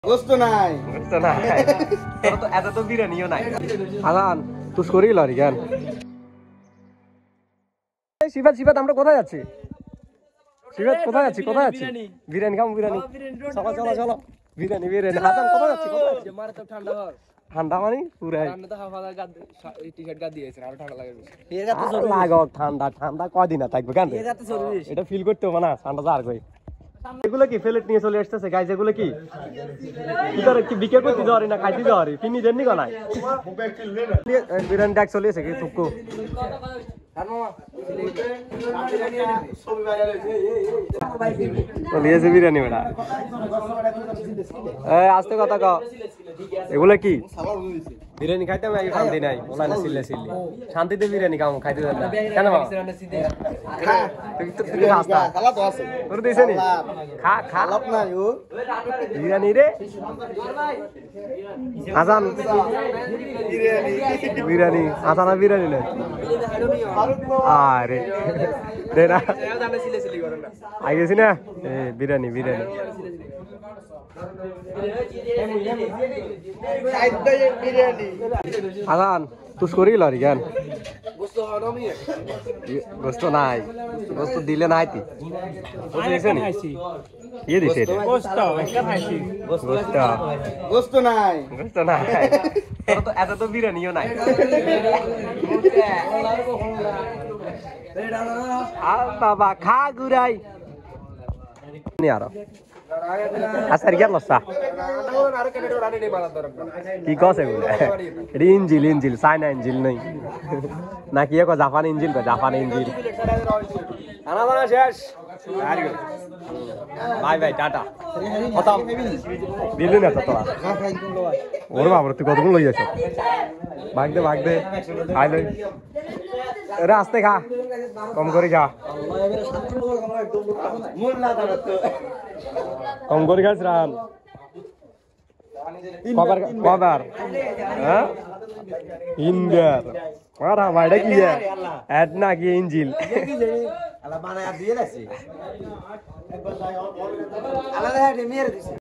গোস্ত নাই এত তো বিরিয়ানিও নাই আলান তুই করি লরি কেন শিবাত আমরা কোথায় যাচ্ছি শিবাত কোথায় যাচ্ছি বিরিয়ানি খাবো বিরিয়ানি চলো বিরিয়ানি হাসান কোথায় যাচ্ছি ঠান্ডা মানে পুরাই ঠান্ডা কয়দিন থাকবে কেন এটা ফিল করতে হবে না ঠান্ডা আর কই এগুলো কি প্লেট নিয়ে চলে আসতেছে গাইজ এগুলো কি বিক্রি করতে যাওয়ারি না খাইতে যাওয়ারি তিনি দেননি কোনায় বিরিয়ানি ডাক চলে এসে কি থুকু চলিয়েছে বিরিয়ানি বেটা আস্তে কথা ক এগুলো কি বিরিয়ানি খাইতে আমি শান্তি নাই ওলা না সিল্লে শান্তিতে বিরিয়ানি খাও খাইতে দেন না কেন তোর দিছে নি খা বিরিয়ানি রে হাসান বিরিয়ানি হাসান বিরিয়ানি নাই আরে দে না আই গেছি না বিরিয়ানি হাসান তুই করি লরি কেন গোস্ত নাই গোস্ত দিলে নাই তি ইয়ে দিছে গোস্ত নাই এত তো বিরিয়ানিও নাই বাবা খা গুড়াই আরো আচ্ছা রিয়ার লসা কি কস এগুলো এটা ইঞ্জিল চাইনা ইঞ্জিল নেই নাকি জাপান ইঞ্জিল শেষ বাই টাটা খতম দিলি না তো তোরা ওর বাবা তুই কতগুলো লই যাচ্ছ ভাগ দে খাই লই এরা আস্তে খা কম করে খা কম করে খাস রান কবার হ্যাঁ ইন্ডিয়ার মারা ভাইটা কি এড না কি ইঞ্জিল আলা বানায় দিয়ে রাখছি আলাদা মেরে দিছে